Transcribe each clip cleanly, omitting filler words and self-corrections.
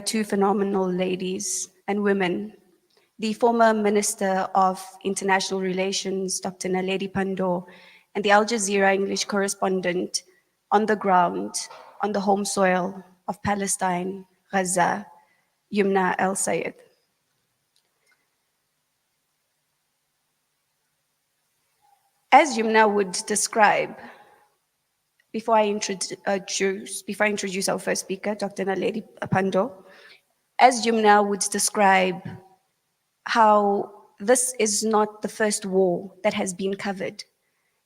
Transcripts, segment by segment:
two phenomenal ladies and women. The former Minister of International Relations, Dr. Naledi Pandor, and the Al Jazeera English correspondent on the ground, on the home soil of Palestine, Gaza, Yumna El-Sayed. As Yumna would describe, before I introduce our first speaker, Dr. Naledi Pandor, as Yumna would describe how this is not the first war that has been covered.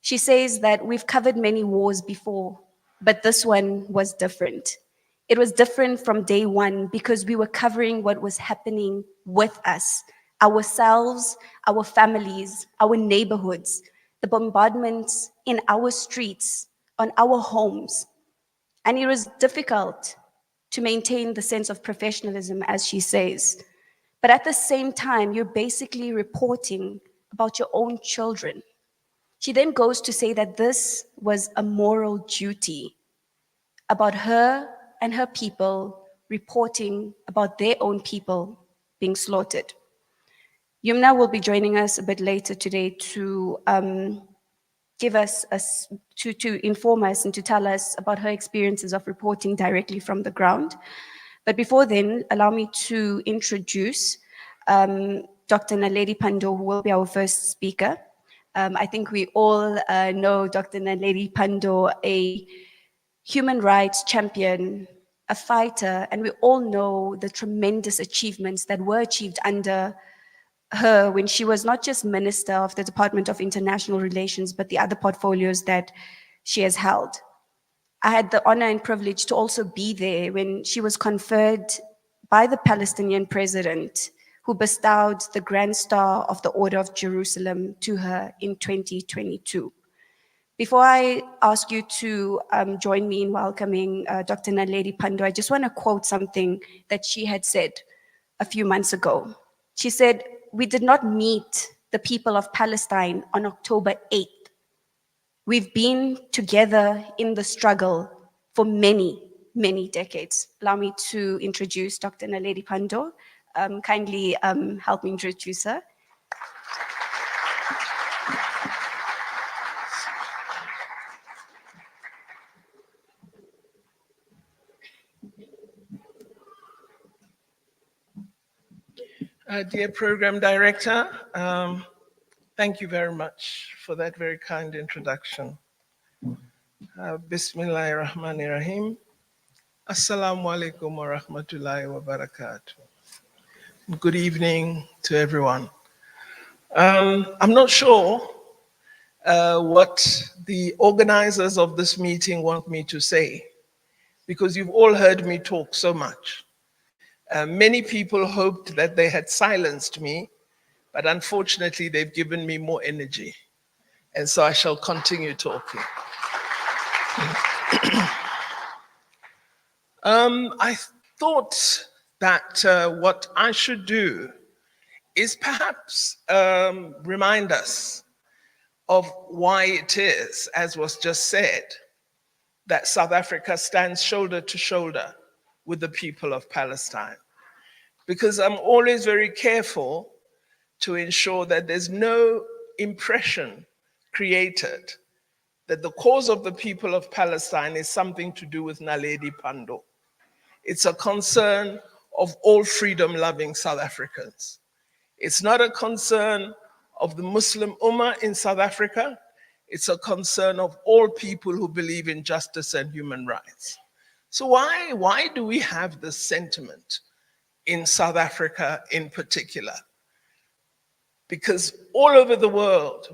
She says that we've covered many wars before, but this one was different. It was different from day one because we were covering what was happening with us, ourselves, our families, our neighborhoods, the bombardments in our streets, on our homes. And it was difficult to maintain the sense of professionalism, as she says. But at the same time, you're basically reporting about your own children. She then goes to say that this was a moral duty about her and her people reporting about their own people being slaughtered. Yumna will be joining us a bit later today to inform us and to tell us about her experiences of reporting directly from the ground. But before then, allow me to introduce Dr. Naledi Pandor, who will be our first speaker. I think we all know Dr. Naledi Pandor, a human rights champion, a fighter, and we all know the tremendous achievements that were achieved under her when she was not just Minister of the Department of International Relations, but the other portfolios that she has held. I had the honor and privilege to also be there when she was conferred by the Palestinian president, who bestowed the Grand Star of the Order of Jerusalem to her in 2022. Before I ask you to join me in welcoming Dr. Naledi Pandor, I just want to quote something that she had said a few months ago. She said, "We did not meet the people of Palestine on October 8th. We've been together in the struggle for many, many decades." Allow me to introduce Dr. Naledi Pandor. Kindly help me introduce her. Dear Program Director, thank you very much for that very kind introduction. Bismillahirrahmanirrahim. Assalamu alaikum wa rahmatullahi wa barakatuh. Good evening to everyone. I'm not sure what the organizers of this meeting want me to say, because you've all heard me talk so much. Many people hoped that they had silenced me, but unfortunately they've given me more energy. And so I shall continue talking. I thought that what I should do is perhaps remind us of why it is, as was just said, that South Africa stands shoulder to shoulder with the people of Palestine. Because I'm always very careful to ensure that there's no impression created that the cause of the people of Palestine is something to do with Naledi Pandor. It's a concern of all freedom-loving South Africans. It's not a concern of the Muslim Ummah in South Africa. It's a concern of all people who believe in justice and human rights. So why do we have this sentiment in South Africa in particular? Because all over the world,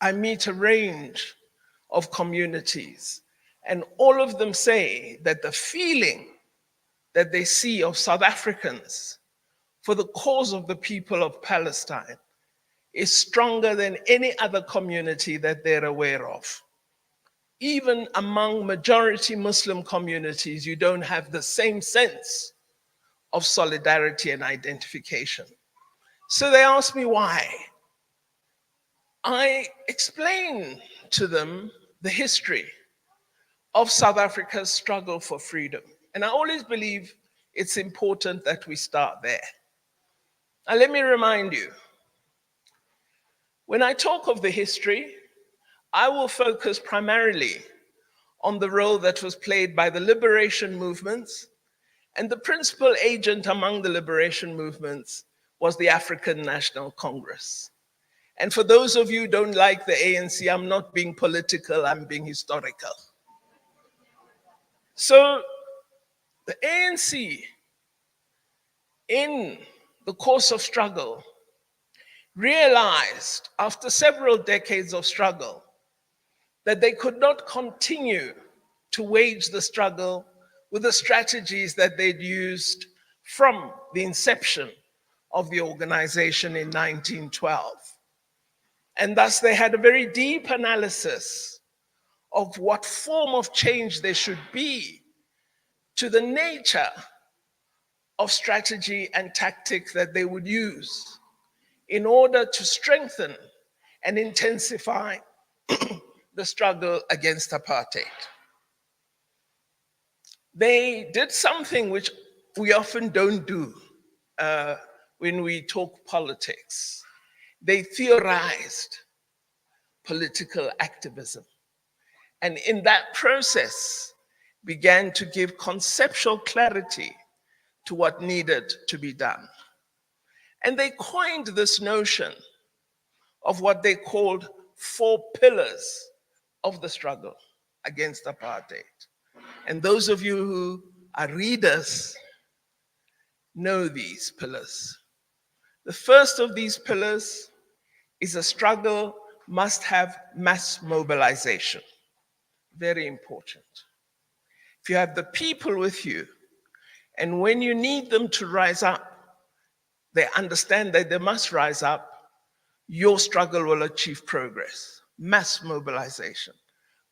I meet a range of communities, and all of them say that the feeling that they see of South Africans for the cause of the people of Palestine is stronger than any other community that they're aware of. Even among majority Muslim communities, you don't have the same sense of solidarity and identification. So they ask me why. I explain to them the history of South Africa's struggle for freedom. And I always believe it's important that we start there. Now, let me remind you, when I talk of the history, I will focus primarily on the role that was played by the liberation movements, and the principal agent among the liberation movements was the African National Congress. And for those of you who don't like the ANC, I'm not being political, I'm being historical. So the ANC, in the course of struggle, realized after several decades of struggle that they could not continue to wage the struggle with the strategies that they'd used from the inception of the organization in 1912. And thus they had a very deep analysis of what form of change there should be to the nature of strategy and tactic that they would use in order to strengthen and intensify the struggle against apartheid. They did something which we often don't do when we talk politics. They theorized political activism, and in that process began to give conceptual clarity to what needed to be done. And they coined this notion of what they called 4 pillars of the struggle against apartheid. And those of you who are readers know these pillars. The first of these pillars is a struggle must have mass mobilization. Very important. If you have the people with you, and when you need them to rise up, they understand that they must rise up, your struggle will achieve progress. Mass mobilization,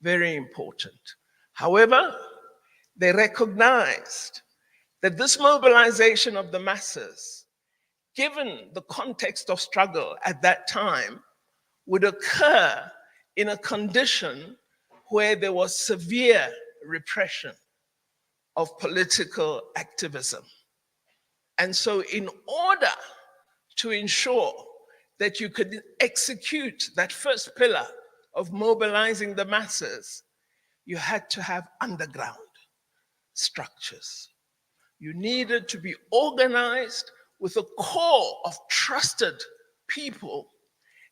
very important. However, they recognized that this mobilization of the masses, given the context of struggle at that time, would occur in a condition where there was severe repression of political activism. And so in order to ensure that you could execute that first pillar of mobilizing the masses, you had to have underground structures. You needed to be organized with a core of trusted people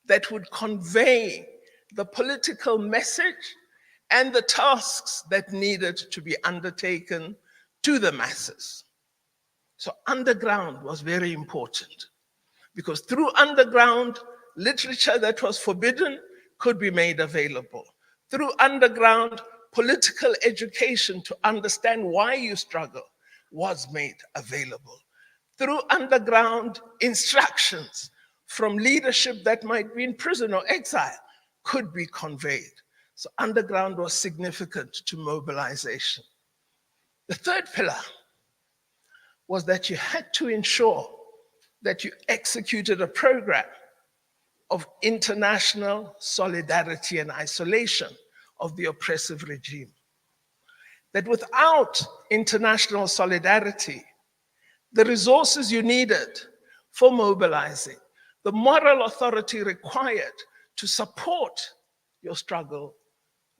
that would convey the political message and the tasks that needed to be undertaken to the masses. So underground was very important, because through underground, literature that was forbidden could be made available. Through underground, political education to understand why you struggle was made available. Through underground, instructions from leadership that might be in prison or exile could be conveyed. So underground was significant to mobilization. The third pillar was that you had to ensure that you executed a program of international solidarity and isolation of the oppressive regime. That without international solidarity, the resources you needed for mobilizing, the moral authority required to support your struggle,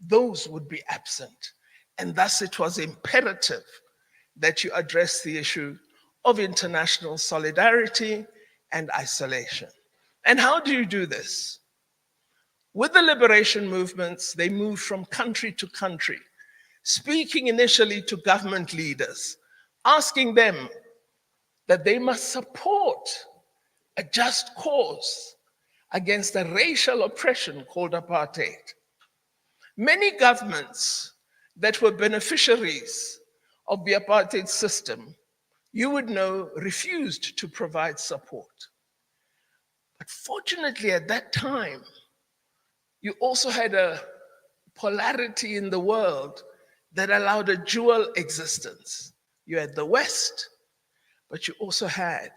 those would be absent. And thus it was imperative that you address the issue of international solidarity and isolation. And how do you do this? With the liberation movements, they moved from country to country, speaking initially to government leaders, asking them that they must support a just cause against a racial oppression called apartheid. Many governments that were beneficiaries of the apartheid system, you would know, refused to provide support. But fortunately at that time, you also had a polarity in the world that allowed a dual existence. You had the West, but you also had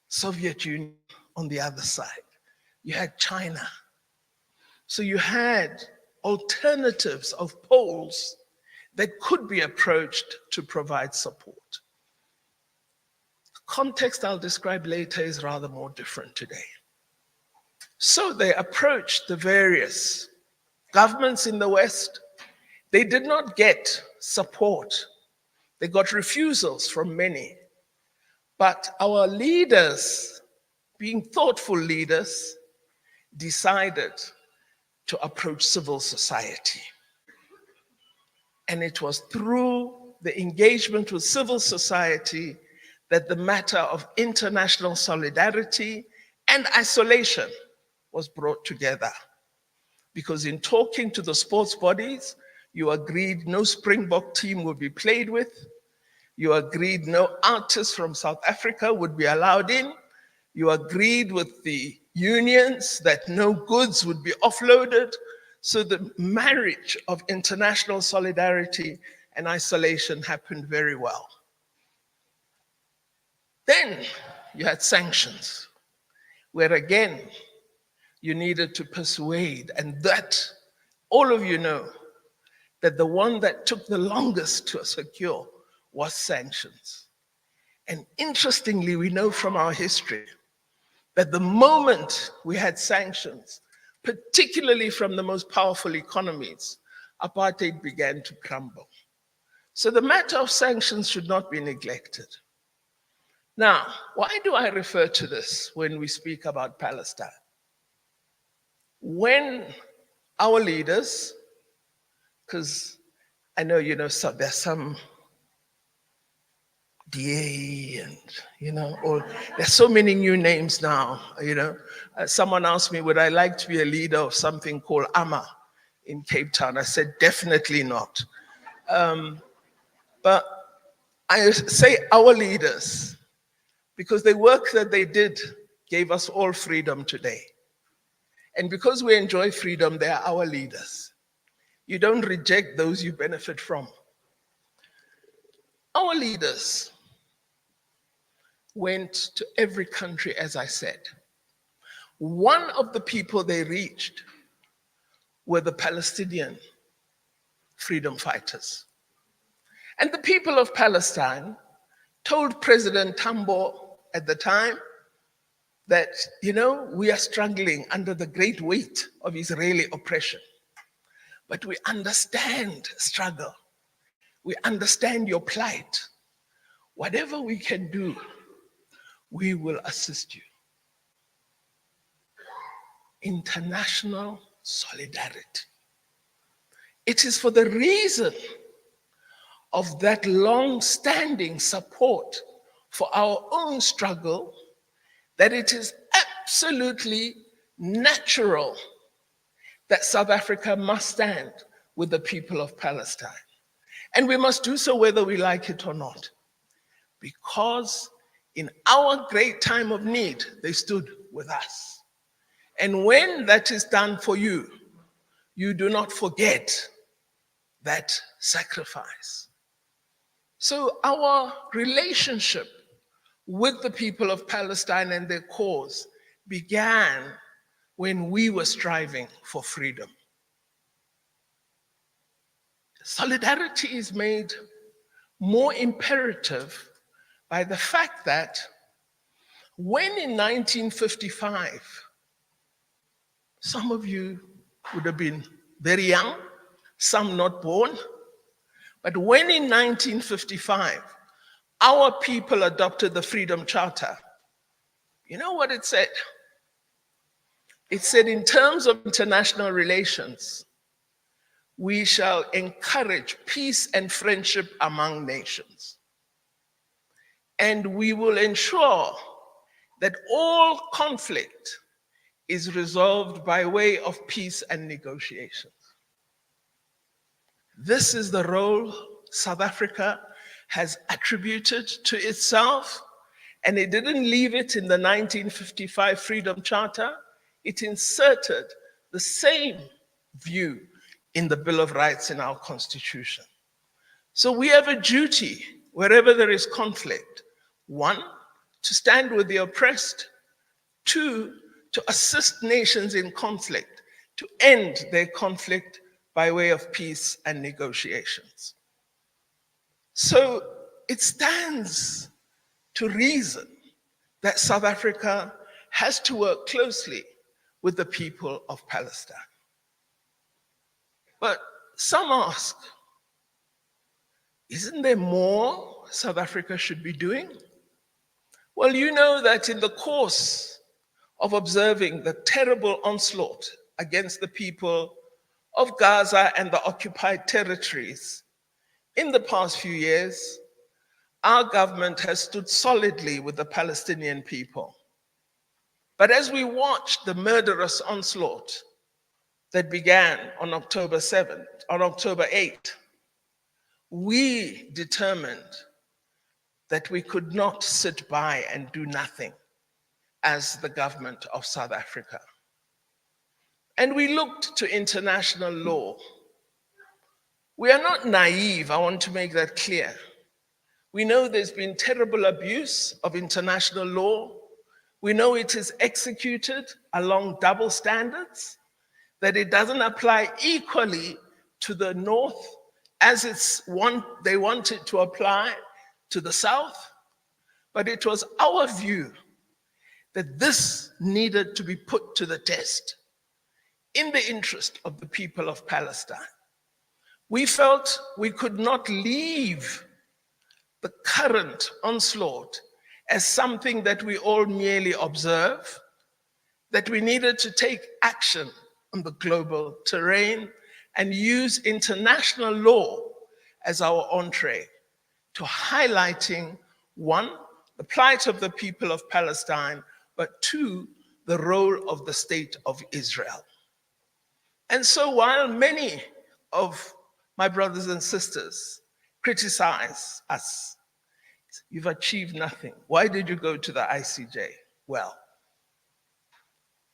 Soviet Union on the other side. You had China. So you had alternatives of poles that could be approached to provide support. context I'll describe later is rather more different today. So they approached the various governments in the West. They did not get support. They got refusals from many. But our leaders, being thoughtful leaders, decided to approach civil society. And it was through the engagement with civil society that the matter of international solidarity and isolation was brought together. Because in talking to the sports bodies, you agreed no Springbok team would be played with. You agreed no artists from South Africa would be allowed in. You agreed with the unions that no goods would be offloaded. So the marriage of international solidarity and isolation happened very well. Then you had sanctions, where again, you needed to persuade, and that all of you know that the one that took the longest to secure was sanctions. And interestingly, we know from our history that the moment we had sanctions, particularly from the most powerful economies, apartheid began to crumble. So the matter of sanctions should not be neglected. Now, why do I refer to this when we speak about Palestine? When our leaders, because I know, so there's some DA and, or there's so many new names now, Someone asked me, would I like to be a leader of something called AMA in Cape Town? I said, definitely not. But I say our leaders, because the work that they did gave us all freedom today. And because we enjoy freedom, they are our leaders. You don't reject those you benefit from. Our leaders went to every country, as I said. One of the people they reached were the Palestinian freedom fighters. And the people of Palestine told President Tambo at the time that, we are struggling under the great weight of Israeli oppression. But we understand struggle. We understand your plight. Whatever we can do, we will assist you. International solidarity. It is for the reason of that long-standing support for our own struggle that it is absolutely natural that South Africa must stand with the people of Palestine. And we must do so whether we like it or not. Because in our great time of need, they stood with us. And when that is done for you, you do not forget that sacrifice. So our relationship with the people of Palestine and their cause began when we were striving for freedom. Solidarity is made more imperative by the fact that when in 1955, some of you would have been very young, some not born, but when in 1955, our people adopted the Freedom Charter, you know what it said? It said, in terms of international relations, we shall encourage peace and friendship among nations. And we will ensure that all conflict is resolved by way of peace and negotiations. This is the role South Africa has attributed to itself, and it didn't leave it in the 1955 Freedom Charter. It inserted the same view in the Bill of Rights in our Constitution. So we have a duty wherever there is conflict. One, to stand with the oppressed. Two, to assist nations in conflict, to end their conflict by way of peace and negotiations. So it stands to reason that South Africa has to work closely with the people of Palestine. But some ask, isn't there more South Africa should be doing? Well, you know that in the course of observing the terrible onslaught against the people of Gaza and the occupied territories in the past few years, our government has stood solidly with the Palestinian people. But as we watched the murderous onslaught that began on October 8th, we determined that we could not sit by and do nothing as the government of South Africa. And we looked to international law. We are not naive, I want to make that clear. We know there's been terrible abuse of international law. We know it is executed along double standards, that it doesn't apply equally to the North as they want it to apply to the South. But it was our view that this needed to be put to the test in the interest of the people of Palestine. We felt we could not leave the current onslaught as something that we all merely observe, that we needed to take action on the global terrain and use international law as our entree to highlighting, one, the plight of the people of Palestine, but two, the role of the state of Israel. And so while many of my brothers and sisters criticize us, you've achieved nothing. Why did you go to the ICJ? Well,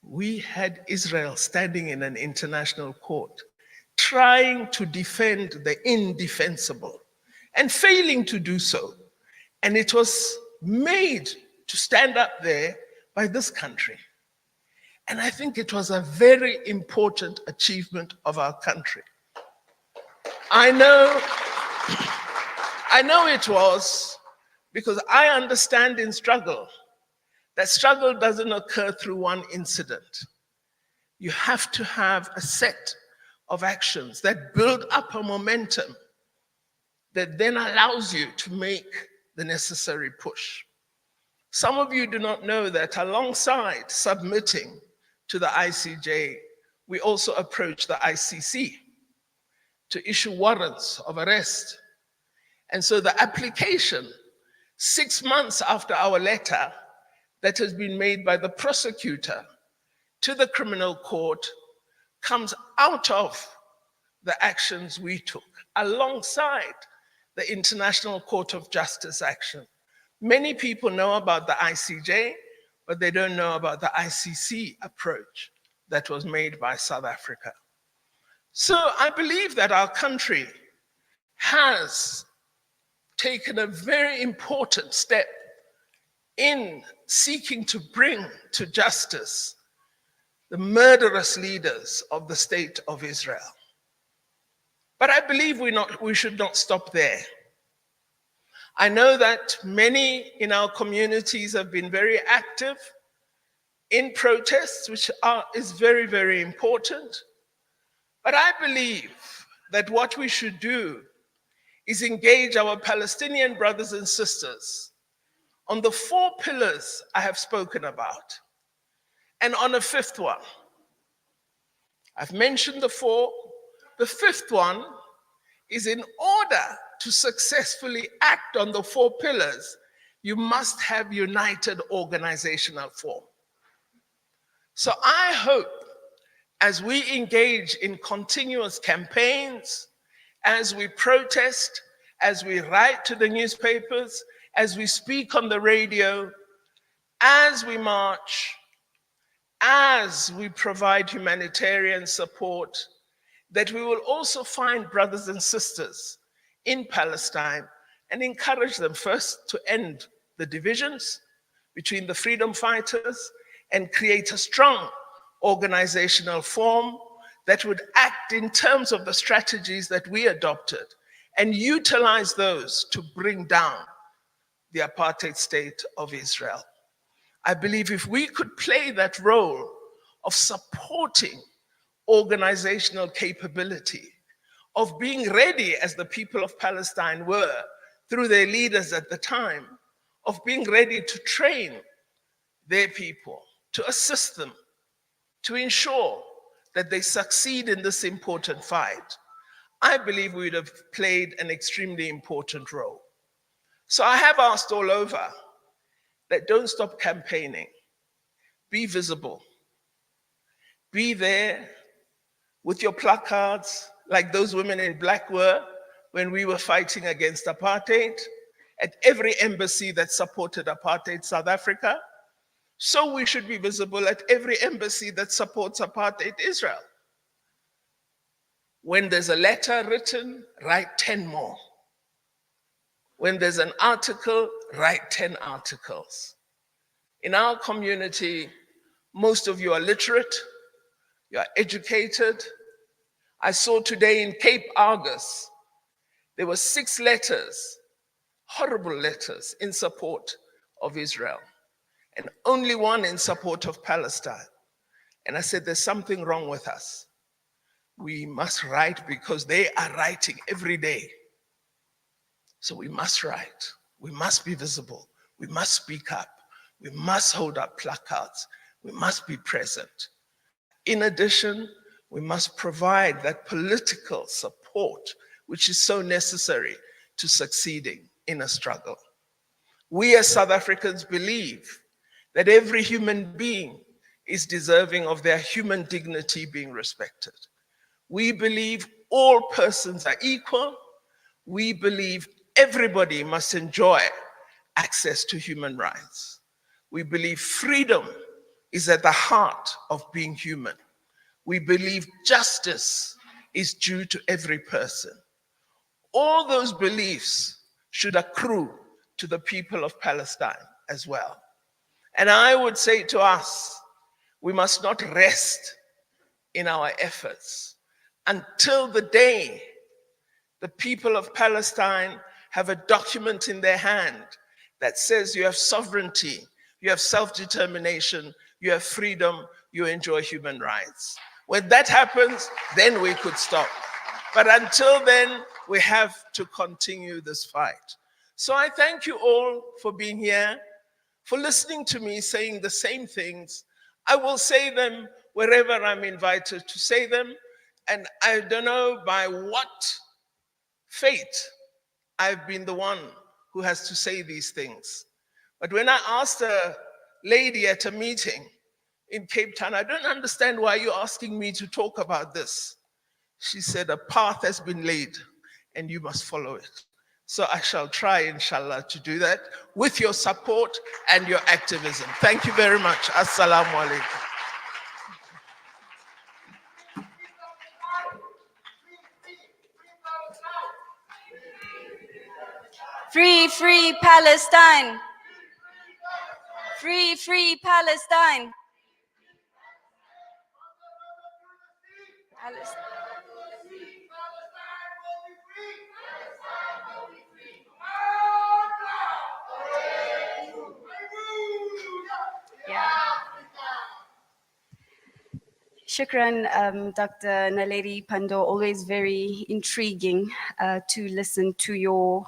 we had Israel standing in an international court, trying to defend the indefensible and failing to do so. And it was made to stand up there by this country. And I think it was a very important achievement of our country. I know it was, because I understand in struggle that struggle doesn't occur through one incident. You have to have a set of actions that build up a momentum that then allows you to make the necessary push. Some of you do not know that alongside submitting to the ICJ, we also approached the ICC to issue warrants of arrest. And so the application, 6 months after our letter, that has been made by the prosecutor to the criminal court, comes out of the actions we took alongside the International Court of Justice action. Many people know about the ICJ, but they don't know about the ICC approach that was made by South Africa. So I believe that our country has taken a very important step in seeking to bring to justice the murderous leaders of the state of Israel. But I believe we should not stop there. I know that many in our communities have been very active in protests, which is very, very important. But I believe that what we should do is engage our Palestinian brothers and sisters on the 4 pillars I have spoken about, and on a 5th one. I've mentioned the 4. The 5th one is, in order to successfully act on the 4 pillars, you must have united organizational form. So I hope, as we engage in continuous campaigns, as we protest, as we write to the newspapers, as we speak on the radio, as we march, as we provide humanitarian support, that we will also find brothers and sisters in Palestine and encourage them first to end the divisions between the freedom fighters and create a strong organizational form that would act in terms of the strategies that we adopted and utilize those to bring down the apartheid state of Israel. I believe if we could play that role of supporting organizational capability, of being ready as the people of Palestine were through their leaders at the time, of being ready to train their people, to assist them, to ensure that they succeed in this important fight, I believe we would have played an extremely important role. So I have asked all over that don't stop campaigning. Be visible. Be there with your placards, like those women in black were when we were fighting against apartheid, at every embassy that supported apartheid South Africa. So we should be visible at every embassy that supports apartheid Israel. When there's a letter written, write 10 more. When there's an article, write 10 articles. In our community, most of you are literate, you are educated. I saw today in Cape Argus, there were 6 letters, horrible letters in support of Israel, and only 1 in support of Palestine. And I said, there's something wrong with us. We must write because they are writing every day. So we must write. We must be visible. We must speak up. We must hold up placards. We must be present. In addition, we must provide that political support which is so necessary to succeeding in a struggle. We as South Africans believe that every human being is deserving of their human dignity being respected. We believe all persons are equal. We believe everybody must enjoy access to human rights. We believe freedom is at the heart of being human. We believe justice is due to every person. All those beliefs should accrue to the people of Palestine as well. And I would say to us, we must not rest in our efforts until the day the people of Palestine have a document in their hand that says you have sovereignty, you have self-determination, you have freedom, you enjoy human rights. When that happens, then we could stop. But until then, we have to continue this fight. So I thank you all for being here, for listening to me saying the same things. I will say them wherever I'm invited to say them. And I don't know by what fate I've been the one who has to say these things. But when I asked a lady at a meeting in Cape Town, I don't understand why you're asking me to talk about this. She said, a path has been laid and you must follow it. So I shall try, inshallah, to do that with your support and your activism. Thank you very much. Assalamu alaikum. Free, free Palestine. Free, free Palestine. Palestine. Yeah. Shukran, Dr. Naledi Pandor, always very intriguing to listen to your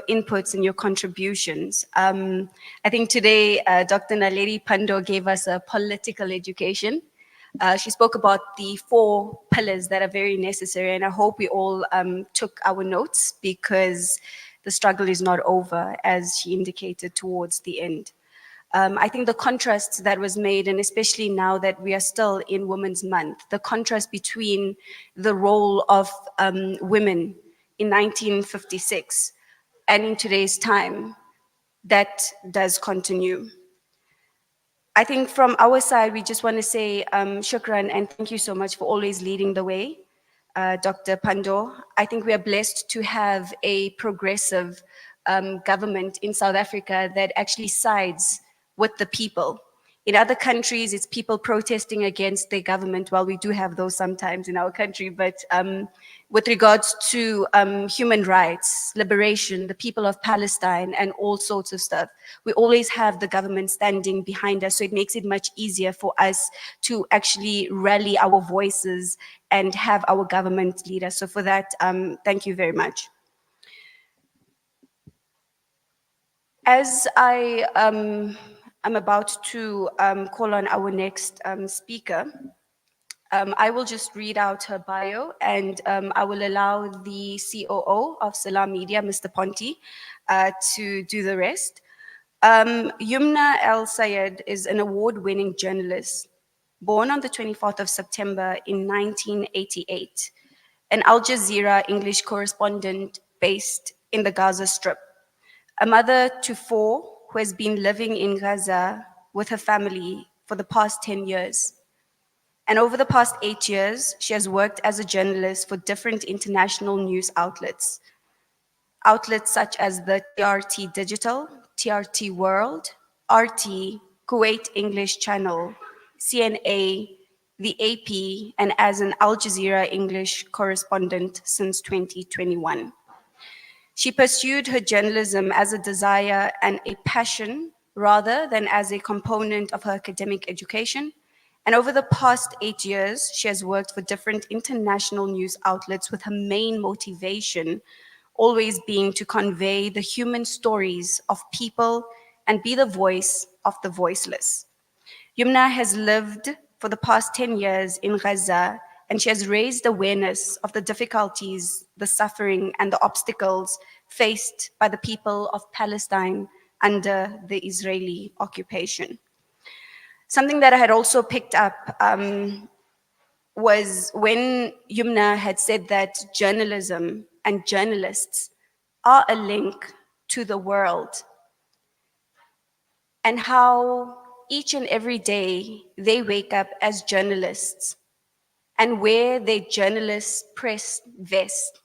inputs and your contributions. I think today Dr. Naledi Pandor gave us a political education. She spoke about the 4 pillars that are very necessary, and I hope we all took our notes because the struggle is not over, as she indicated towards the end. I think the contrast that was made, and especially now that we are still in Women's Month, the contrast between the role of women in 1956 and in today's time, that does continue. I think from our side, we just want to say shukran and thank you so much for always leading the way, Dr. Pandor. I think we are blessed to have a progressive government in South Africa that actually sides with the people In other countries, it's people protesting against their government. Well, we do have those sometimes in our country, but with regards to human rights, liberation, the people of Palestine, and all sorts of stuff, we always have the government standing behind us. So it makes it much easier for us to actually rally our voices and have our government lead us. So for that, thank you very much. As I am about to call on our next speaker, I will just read out her bio, and I will allow the COO of Salam Media, Mr. Ponti, to do the rest. Yumna El Sayed is an award-winning journalist, born on the 24th of September in 1988, an Al Jazeera English correspondent based in the Gaza Strip, a mother to four who has been living in Gaza with her family for the past 10 years. And over the past 8 years, she has worked as a journalist for different international news outlets. Outlets such as the TRT Digital, TRT World, RT, Kuwait English Channel, CNA, the AP, and as an Al Jazeera English correspondent since 2021. She pursued her journalism as a desire and a passion rather than as a component of her academic education. And over the past 8 years, she has worked for different international news outlets with her main motivation always being to convey the human stories of people and be the voice of the voiceless. Yumna has lived for the past 10 years in Gaza, and she has raised awareness of the difficulties, the suffering, and the obstacles faced by the people of Palestine under the Israeli occupation. Something that I had also picked up was when Yumna had said that journalism and journalists are a link to the world, and how each and every day they wake up as journalists and wear their journalist press vest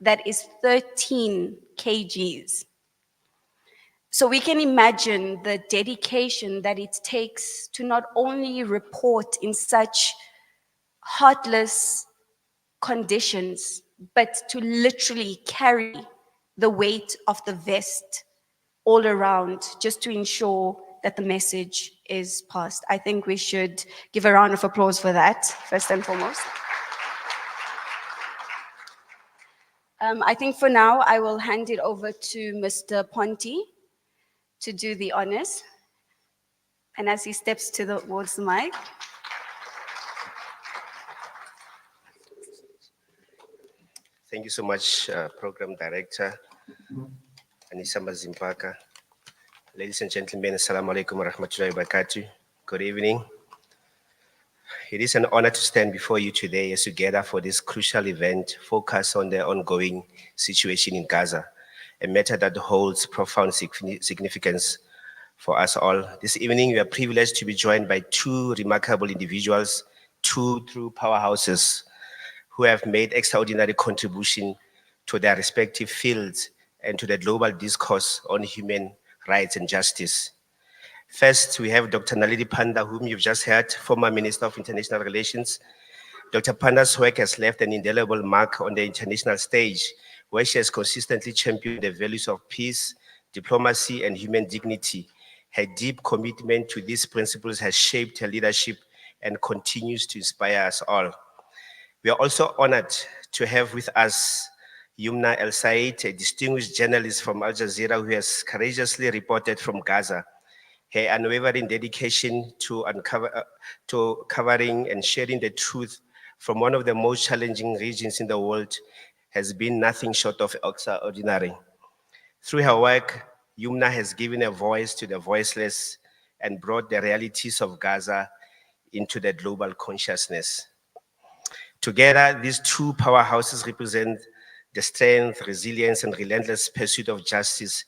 that is 13 kgs. So we can imagine the dedication that it takes to not only report in such heartless conditions, but to literally carry the weight of the vest all around just to ensure that the message is passed. I think we should give a round of applause for that, first and foremost. I think for now, I will hand it over to Mr. Ponti to do the honors. And as he steps towards the mic. Thank you so much, Program Director Anissa Mazimpaka. Ladies and gentlemen, Assalamu alaikum wa rahmatullahi wa barakatuh. Good evening. It is an honor to stand before you today as we gather for this crucial event focused on the ongoing situation in Gaza, a matter that holds profound significance for us all. This evening, we are privileged to be joined by two remarkable individuals, two true powerhouses who have made extraordinary contribution to their respective fields and to the global discourse on human rights and justice. First, we have Dr. Naledi Pandor, whom you've just heard, former Minister of International Relations. Dr. Pandor's work has left an indelible mark on the international stage, where she has consistently championed the values of peace, diplomacy, and human dignity. Her deep commitment to these principles has shaped her leadership and continues to inspire us all. We are also honored to have with us Youmna El Sayed, a distinguished journalist from Al Jazeera who has courageously reported from Gaza. Her unwavering dedication to covering and sharing the truth from one of the most challenging regions in the world has been nothing short of extraordinary. Through her work, Yumna has given a voice to the voiceless and brought the realities of Gaza into the global consciousness. Together, these two powerhouses represent the strength, resilience, and relentless pursuit of justice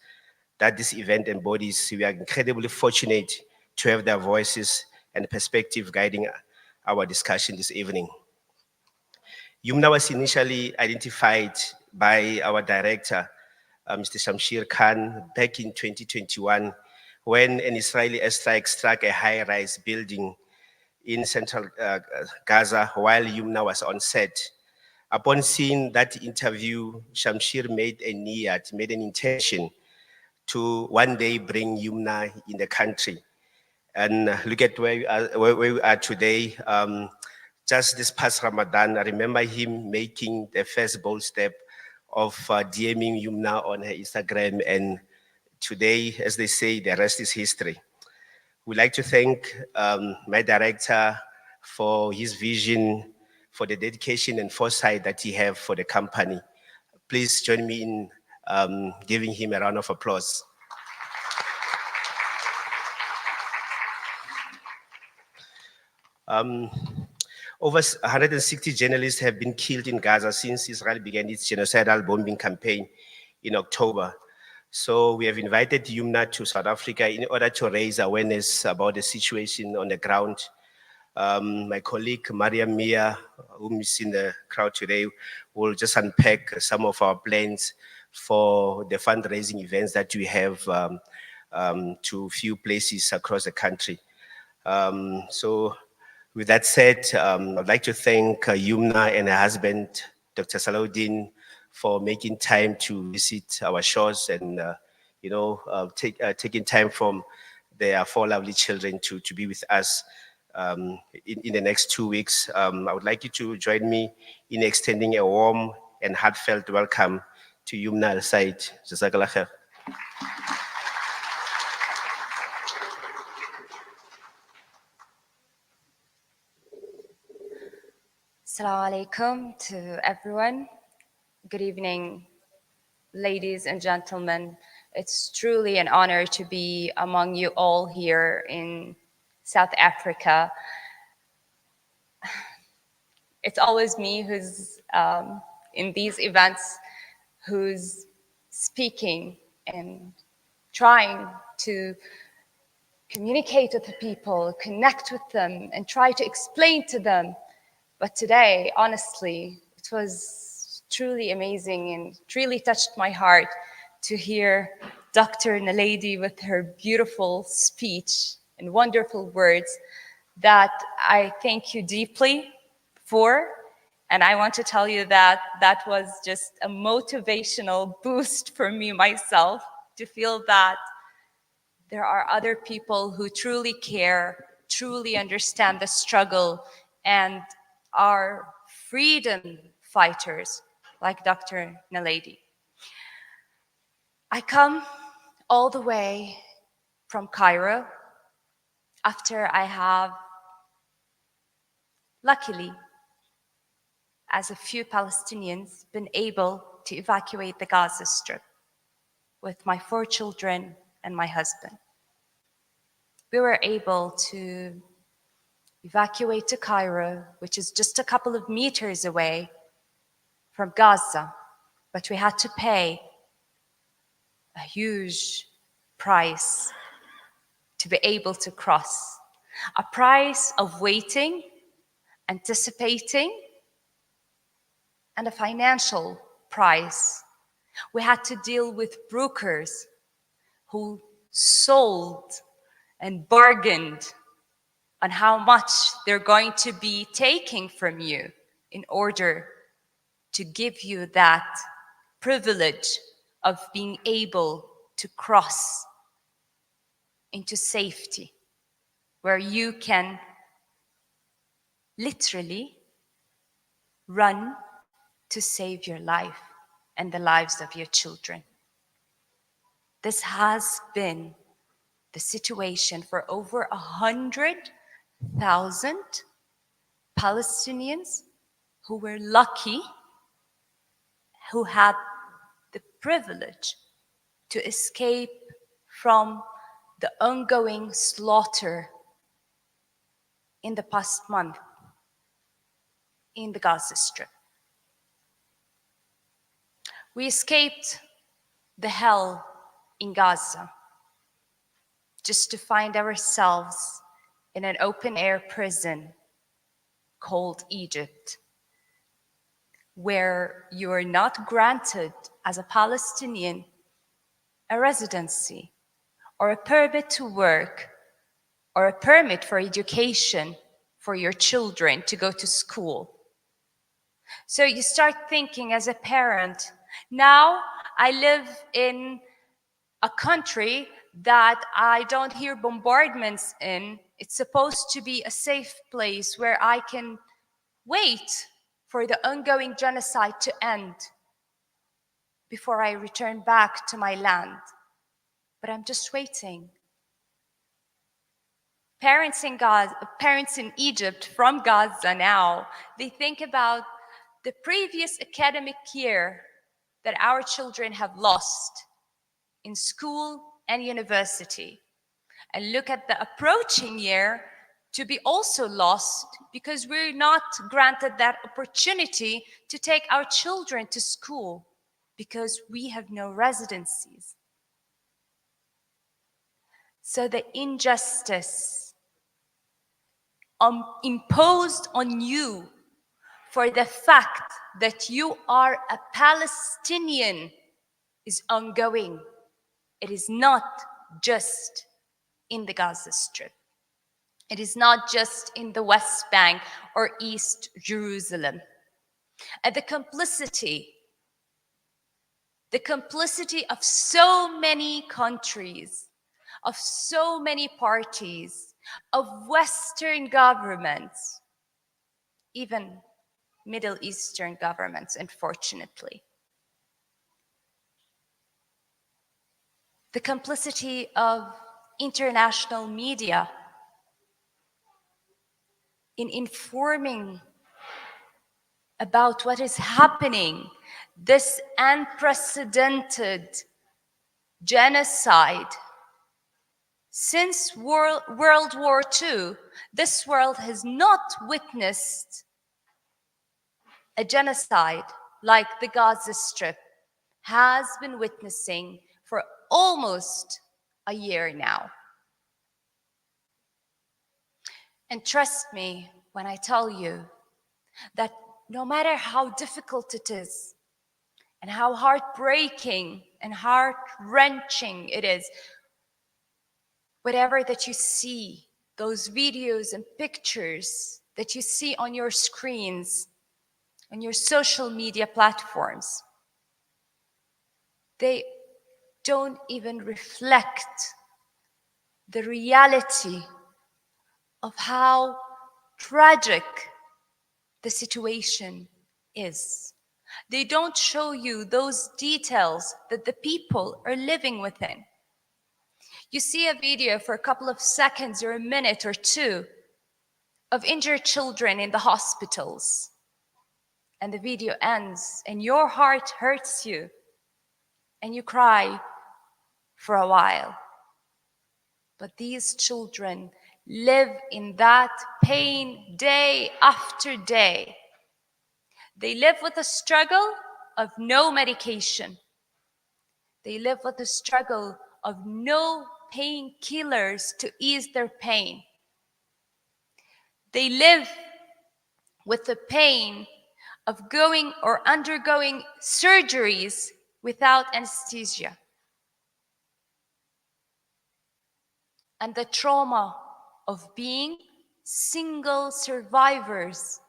that this event embodies. We are incredibly fortunate to have their voices and perspective guiding our discussion this evening. Yumna was initially identified by our director, Mr. Shamshir Khan, back in 2021, when an Israeli airstrike struck a high-rise building in central Gaza while Yumna was on set. Upon seeing that interview, Shamshir made an intention to one day bring Yumna in the country. And look at where we are today. Just this past Ramadan, I remember him making the first bold step of DMing Yumna on her Instagram. And today, as they say, the rest is history. We'd like to thank my director for his vision, for the dedication and foresight that he has for the company. Please join me in giving him a round of applause. Over 160 journalists have been killed in Gaza since Israel began its genocidal bombing campaign in October. So we have invited Yumna to South Africa in order to raise awareness about the situation on the ground. My colleague, Mariam Mia, whom is in the crowd today, will just unpack some of our plans for the fundraising events that we have to a few places across the country. So with that said, I'd like to thank Yumna and her husband, Dr. Salahuddin, for making time to visit our shores and taking time from their 4 lovely children to be with us in the next 2 weeks. I would like you to join me in extending a warm and heartfelt welcome to Yumna al-Said. Jazakallah khair. Assalamu alaikum to everyone. Good evening, ladies and gentlemen. It's truly an honor to be among you all here in South Africa. It's always me who's in these events, who's speaking and trying to communicate with the people, connect with them, and try to explain to them. But today, honestly, it was truly amazing and it really touched my heart to hear Dr. Naledi with her beautiful speech and wonderful words that I thank you deeply for. And I want to tell you that that was just a motivational boost for me myself to feel that there are other people who truly care, truly understand the struggle, and are freedom fighters like Dr. Naledi. I come all the way from Cairo after I have, luckily, as a few Palestinians, been able to evacuate the Gaza Strip with my 4 children and my husband. We were able to evacuate to Cairo, which is just a couple of meters away from Gaza, but we had to pay a huge price to be able to cross. A price of waiting, anticipating, and a financial price. We had to deal with brokers who sold and bargained on how much they're going to be taking from you in order to give you that privilege of being able to cross into safety, where you can literally run to save your life and the lives of your children. This has been the situation for over 100,000 Palestinians who were lucky, who had the privilege to escape from the ongoing slaughter in the past month in the Gaza Strip. We escaped the hell in Gaza just to find ourselves in an open-air prison called Egypt, where you are not granted as a Palestinian a residency or a permit to work, or a permit for education for your children to go to school. So you start thinking as a parent, now I live in a country that I don't hear bombardments in. It's supposed to be a safe place where I can wait for the ongoing genocide to end before I return back to my land. But I'm just waiting. Parents in Egypt from Gaza now, they think about the previous academic year that our children have lost in school and university, and look at the approaching year to be also lost because we're not granted that opportunity to take our children to school because we have no residencies. So the injustice imposed on you for the fact that you are a Palestinian is ongoing. It is not just in the Gaza Strip. It is not just in the West Bank or East Jerusalem. And the complicity of so many countries, of so many parties, of Western governments, even Middle Eastern governments, unfortunately. The complicity of international media in informing about what is happening, this unprecedented genocide. Since World War II, this world has not witnessed a genocide like the Gaza Strip has been witnessing for almost a year now. And trust me when I tell you that no matter how difficult it is, and how heartbreaking and heart-wrenching it is, whatever that you see, those videos and pictures that you see on your screens, on your social media platforms, they don't even reflect the reality of how tragic the situation is. They don't show you those details that the people are living within. You see a video for a couple of seconds or a minute or two of injured children in the hospitals, and the video ends and your heart hurts you and you cry for a while. But these children live in that pain day after day. They live with a struggle of no medication. They live with the struggle of no painkillers to ease their pain. They live with the pain of going or undergoing surgeries without anesthesia. And the trauma of being single survivors.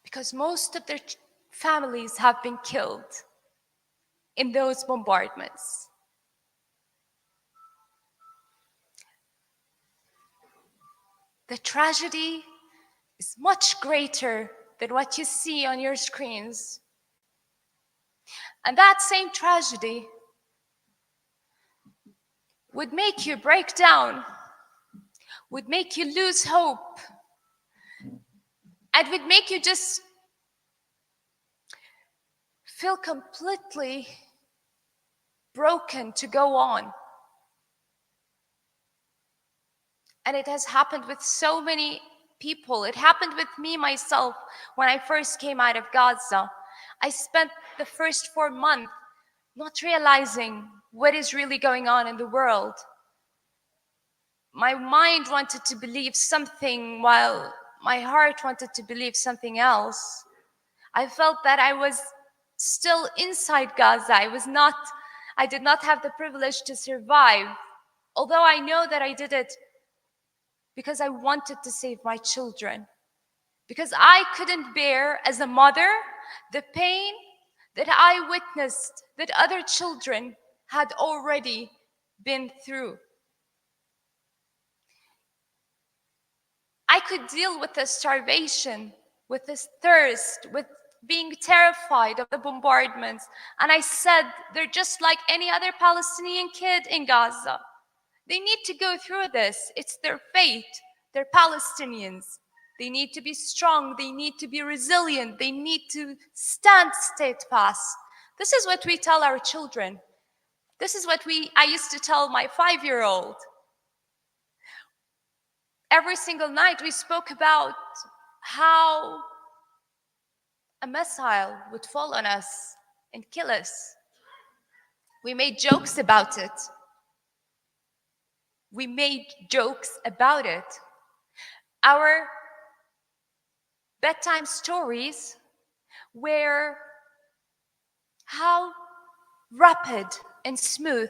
Because most of their families have been killed in those bombardments. The tragedy is much greater than what you see on your screens. And that same tragedy would make you break down, would make you lose hope, and would make you just feel completely broken to go on. And it has happened with so many people. It happened with me myself when I first came out of Gaza. I spent the first 4 months not realizing what is really going on in the world. My mind wanted to believe something while my heart wanted to believe something else. I felt that I was still inside Gaza. I did not have the privilege to survive, although I know that I did it because I wanted to save my children, because I couldn't bear as a mother the pain that I witnessed that other children had already been through. I could deal with the starvation, with this thirst, with being terrified of the bombardments. And I said, they're just like any other Palestinian kid in Gaza. They need to go through this. It's their fate. They're Palestinians. They need to be strong. They need to be resilient. They need to stand steadfast. This is what we tell our children. This is what I used to tell my 5-year-old. Every single night we spoke about how a missile would fall on us and kill us. We made jokes about it. We made jokes about it. Our bedtime stories were how rapid and smooth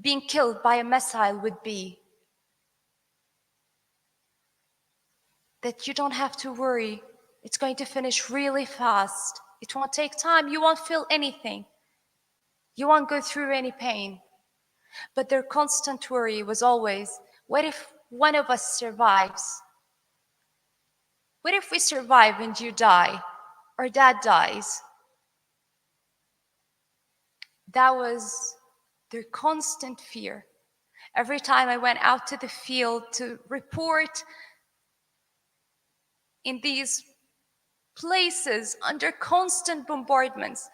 being killed by a missile would be. That you don't have to worry. It's going to finish really fast. It won't take time. You won't feel anything. You won't go through any pain. But their constant worry was always, what if one of us survives? What if we survive and you die, or dad dies? That was their constant fear. Every time I went out to the field to report in these places under constant bombardments,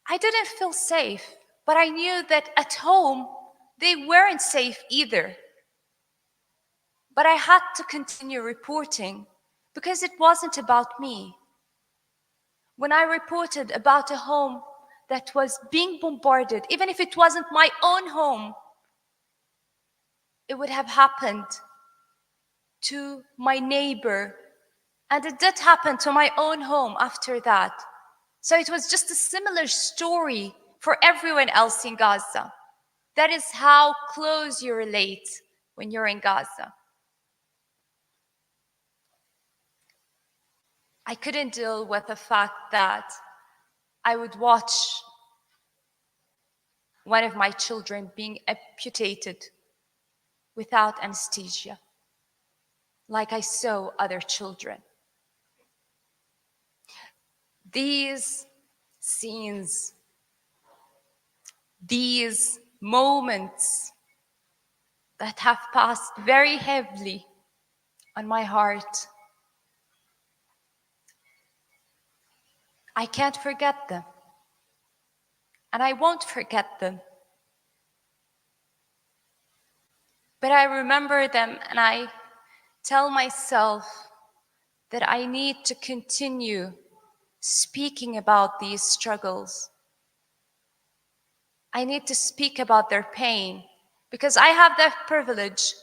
I didn't feel safe, but I knew that at home, they weren't safe either. But I had to continue reporting because it wasn't about me. When I reported about a home that was being bombarded, even if it wasn't my own home, it would have happened to my neighbor. And it did happen to my own home after that. So it was just a similar story for everyone else in Gaza. That is how close you relate when you're in Gaza. I couldn't deal with the fact that I would watch one of my children being amputated without anesthesia, like I saw other children. These scenes, these moments that have passed very heavily on my heart, I can't forget them. And I won't forget them. But I remember them and I tell myself that I need to continue speaking about these struggles. I need to speak about their pain because I have that privilege.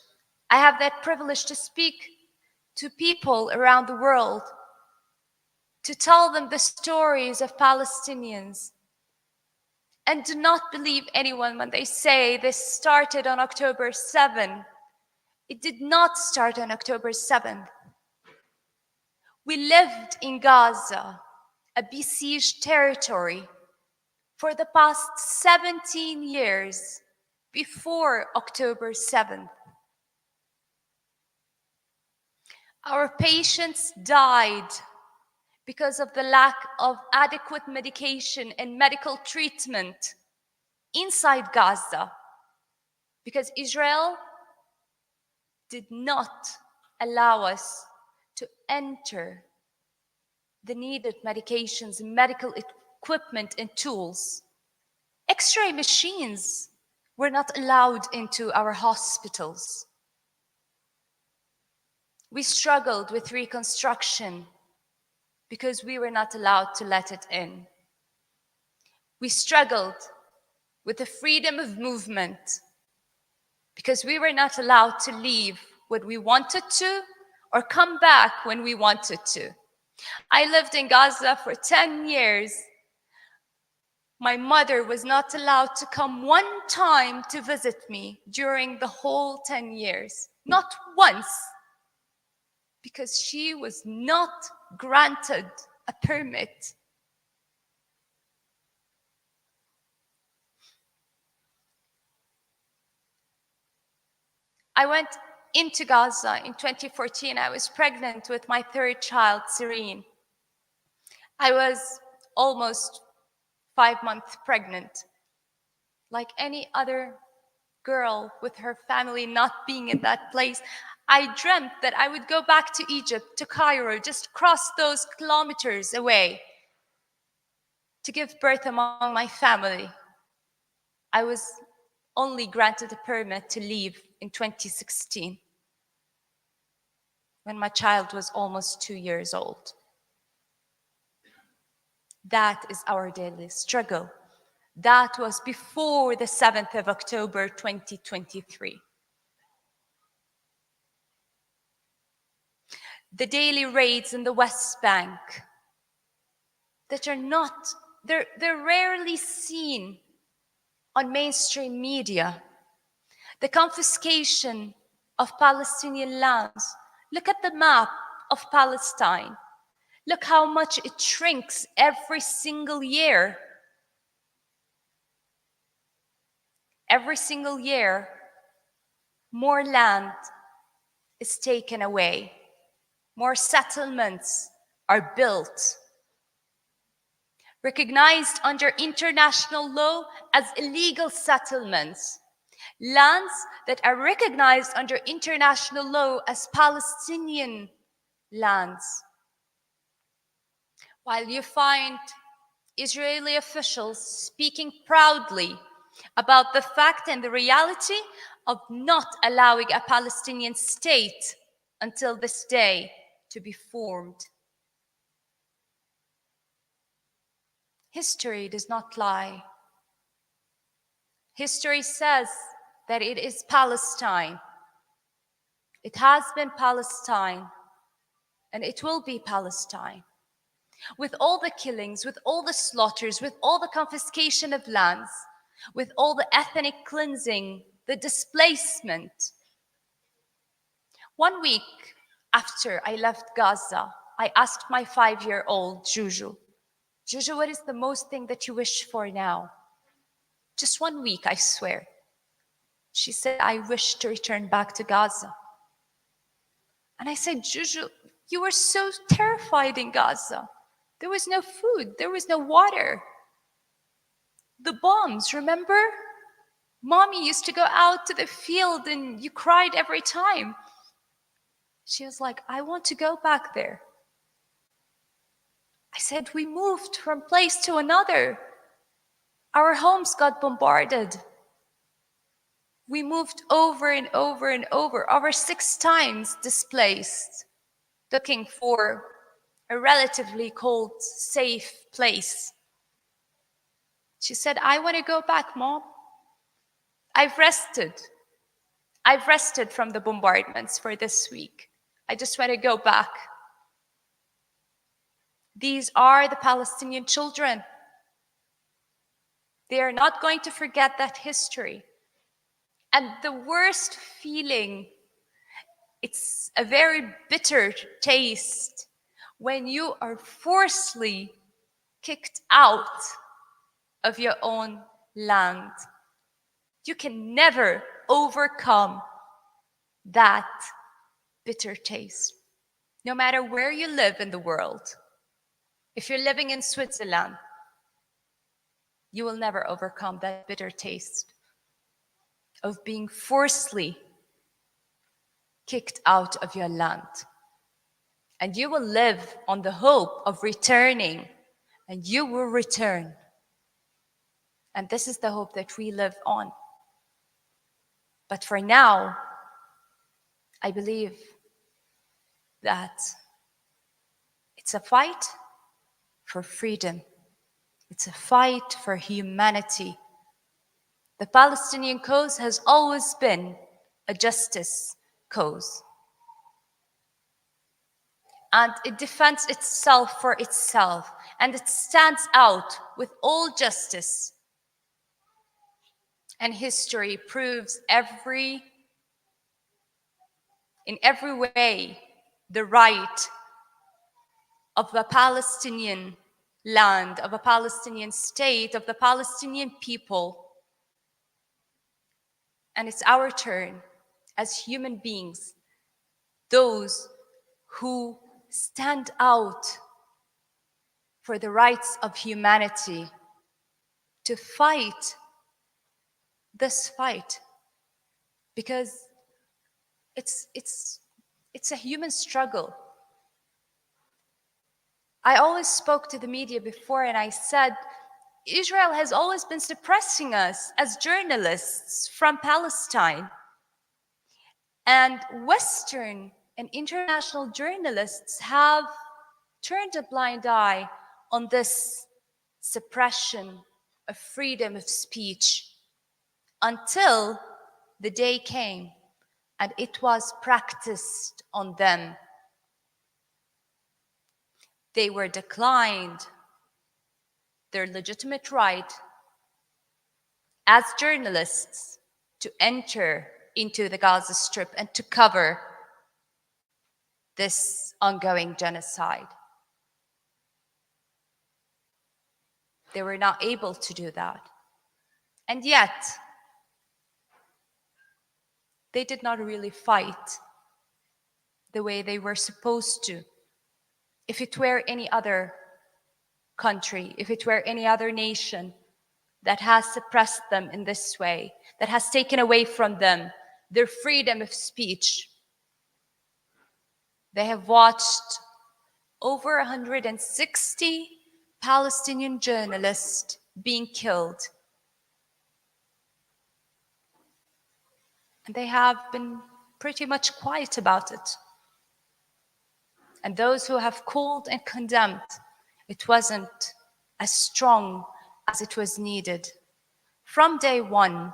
I have that privilege to speak to people around the world, to tell them the stories of Palestinians. And do not believe anyone when they say this started on October 7. It did not start on October 7th. We lived in Gaza, a besieged territory, for the past 17 years before October 7th. Our patients died because of the lack of adequate medication and medical treatment inside Gaza, because Israel did not allow us to enter the needed medications, medical equipment and tools. X-ray machines were not allowed into our hospitals. We struggled with reconstruction because we were not allowed to let it in. We struggled with the freedom of movement because we were not allowed to leave when we wanted to or come back when we wanted to. I lived in Gaza for 10 years My mother was not allowed to come one time to visit me during the whole 10 years. Not once. Because she was not granted a permit. I went into Gaza in 2014. I was pregnant with my third child, Serene. I was almost 5 months pregnant. Like any other girl with her family not being in that place, I dreamt that I would go back to Egypt, to Cairo, just cross those kilometers away to give birth among my family. I was only granted a permit to leave in 2016 when my child was almost 2 years old. That is our daily struggle. That was before the 7th of October, 2023. The daily raids in the West Bank that are not, they're rarely seen on mainstream media. The confiscation of Palestinian lands. Look at the map of Palestine. Look how much it shrinks every single year. Every single year, more land is taken away. More settlements are built, recognized under international law as illegal settlements. Lands that are recognized under international law as Palestinian lands. While you find Israeli officials speaking proudly about the fact and the reality of not allowing a Palestinian state until this day to be formed. History does not lie. History says that it is Palestine. It has been Palestine, and it will be Palestine. With all the killings, with all the slaughters, with all the confiscation of lands, with all the ethnic cleansing, the displacement. 1 week after I left Gaza, I asked my 5-year-old Juju, Juju, what is the most thing that you wish for now? Just 1 week, I swear. She said, I wish to return back to Gaza. And I said, Juju, you were so terrified in Gaza. There was no food, there was no water. The bombs, remember? Mommy used to go out to the field and you cried every time. She was like, I want to go back there. I said, we moved from place to another. Our homes got bombarded. We moved over and over and over 6 times displaced, looking for a relatively cold, safe place. She said, I want to go back, Mom. I've rested. I've rested from the bombardments for this week. I just want to go back. These are the Palestinian children. They are not going to forget that history. And the worst feeling, it's a very bitter taste when you are forcibly kicked out of your own land. You can never overcome that bitter taste, no matter where you live in the world. If you're living in Switzerland, you will never overcome that bitter taste of being forcibly kicked out of your land. And you will live on the hope of returning, and you will return. And this is the hope that we live on. But for now, I believe that it's a fight for freedom. It's a fight for humanity. The Palestinian cause has always been a justice cause. and it defends itself for itself, and it stands out with all justice. And history proves in every way the right of the Palestinian land, of a Palestinian state, of the Palestinian people. And it's our turn as human beings, those who stand out for the rights of humanity, to fight this fight, because it's a human struggle. I always spoke to the media before and I said, Israel has always been suppressing us as journalists from Palestine. And Western and international journalists have turned a blind eye on this suppression of freedom of speech until the day came and it was practiced on them. They were declined their legitimate right as journalists to enter into the Gaza Strip and to cover this ongoing genocide. They were not able to do that. And yet, they did not really fight the way they were supposed to. If it were any other country, if it were any other nation that has suppressed them in this way, that has taken away from them their freedom of speech, they have watched over 160 Palestinian journalists being killed. And they have been pretty much quiet about it. And those who have called and condemned, it wasn't as strong as it was needed from day one.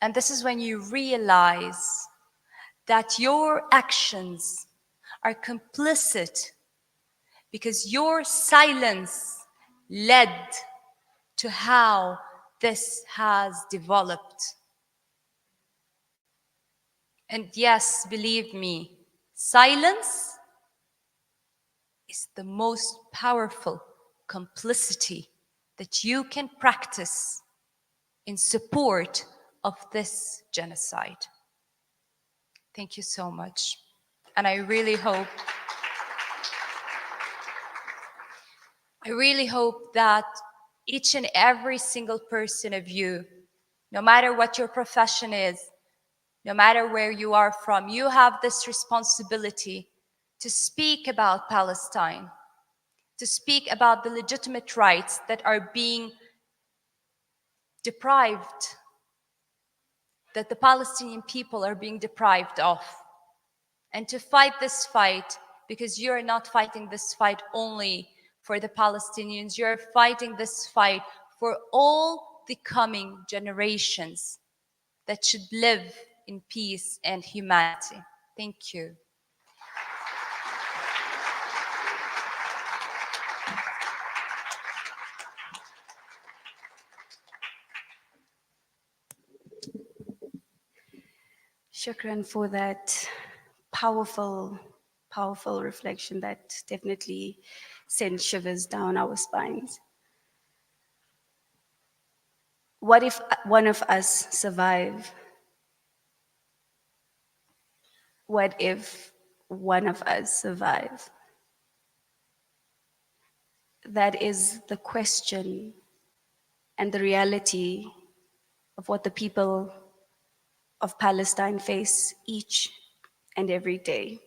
And this is when you realize that your actions are complicit because your silence led to how this has developed. And yes, believe me, silence is the most powerful complicity that you can practice in support of this genocide. Thank you so much. And I really hope that each and every single person of you, no matter what your profession is, no matter where you are from, you have this responsibility to speak about Palestine, to speak about the legitimate rights that are being deprived, that the Palestinian people are being deprived of, and to fight this fight, because you're not fighting this fight only for the Palestinians, you're fighting this fight for all the coming generations that should live in peace and humanity. Thank you. Shukran for that powerful reflection that definitely sends shivers down our spines. What if one of us survive? What if one of us survive? That is the question and the reality of what the people of Palestine face each and every day.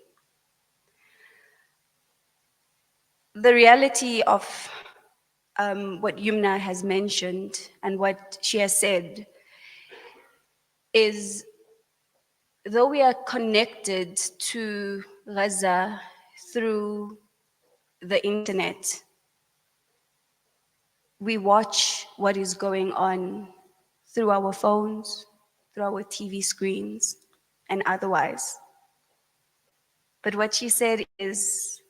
The reality of what Yumna has mentioned and what she has said is, though we are connected to Gaza through the internet, we watch what is going on through our phones, through our TV screens, and otherwise. But what she said is,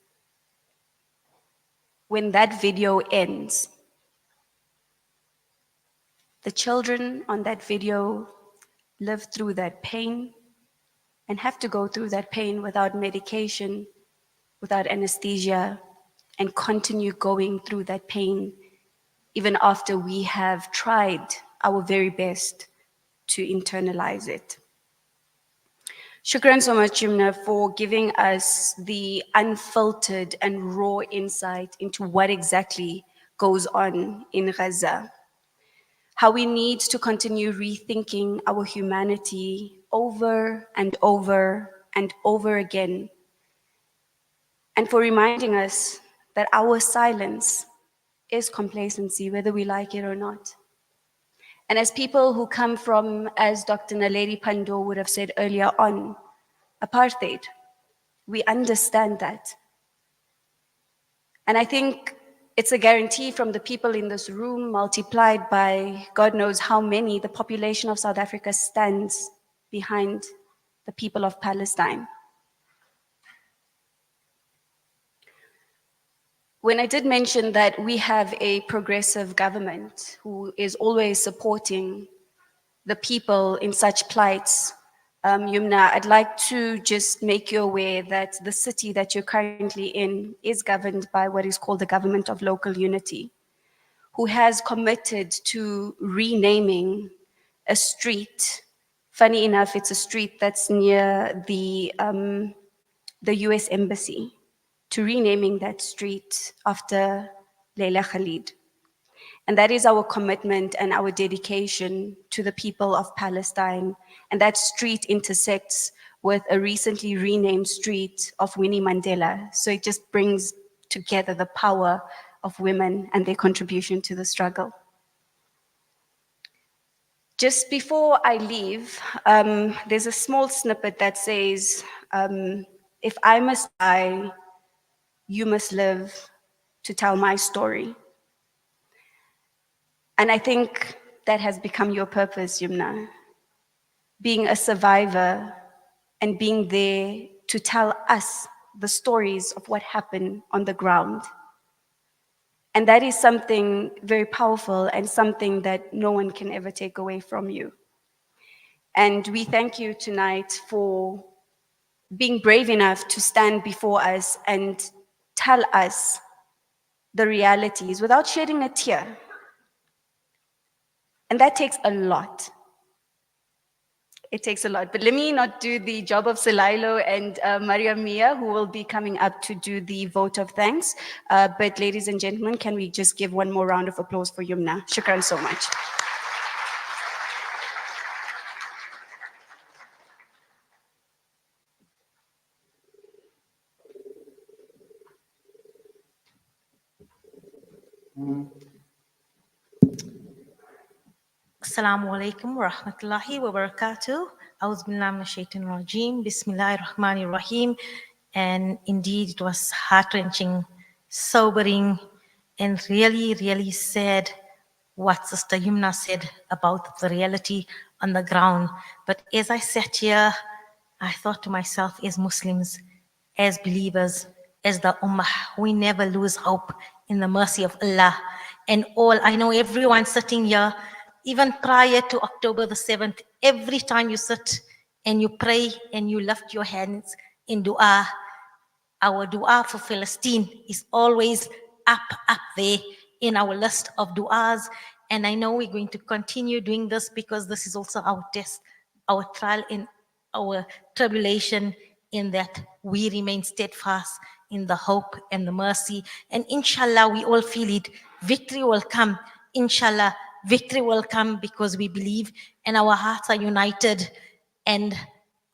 when that video ends, the children on that video live through that pain and have to go through that pain without medication, without anesthesia, and continue going through that pain even after we have tried our very best to internalize it. Shukran so much, Yumna, for giving us the unfiltered and raw insight into what exactly goes on in Gaza. How we need to continue rethinking our humanity over and over and over again. And for reminding us that our silence is complacency, whether we like it or not. And as people who come from, as Dr. Naledi Pandor would have said earlier on, apartheid, we understand that. And I think it's a guarantee from the people in this room, multiplied by God knows how many, the population of South Africa stands behind the people of Palestine. When I did mention that we have a progressive government who is always supporting the people in such plights, Yumna, I'd like to just make you aware that the city that you're currently in is governed by what is called the Government of Local Unity, who has committed to renaming a street. Funny enough, it's a street that's near the US Embassy, to renaming that street after Leila Khalid. And that is our commitment and our dedication to the people of Palestine. And that street intersects with a recently renamed street of Winnie Mandela. So it just brings together the power of women and their contribution to the struggle. Just before I leave, there's a small snippet that says, if I must die, you must live to tell my story. And I think that has become your purpose, Yumna. Being a survivor and being there to tell us the stories of what happened on the ground. And that is something very powerful and something that no one can ever take away from you. And we thank you tonight for being brave enough to stand before us and tell us the realities without shedding a tear. And that takes a lot. It takes a lot. But let me not do the job of Selailo and Maria Mia, who will be coming up to do the vote of thanks. But ladies and gentlemen, can we just give one more round of applause for Yumna? Shukran so much. Assalamu alaikum wa rahmatullahi wa barakatuh. A'udhu billahi minash shaitanir rajim. Bismillahir rahmanir rahim. And indeed, it was heart-wrenching, sobering, and really, really sad what Sister Yumna said about the reality on the ground. But as I sat here, I thought to myself, as Muslims, as believers, as the Ummah, we never lose hope in the mercy of Allah. And all, I know everyone sitting here, even prior to October the 7th, every time you sit and you pray and you lift your hands in dua, our dua for Palestine is always up there in our list of duas. And I know we're going to continue doing this because this is also our test, our trial in our tribulation, in that we remain steadfast in the hope and the mercy. And inshallah, we all feel it. Victory will come. Inshallah, victory will come because we believe and our hearts are united, and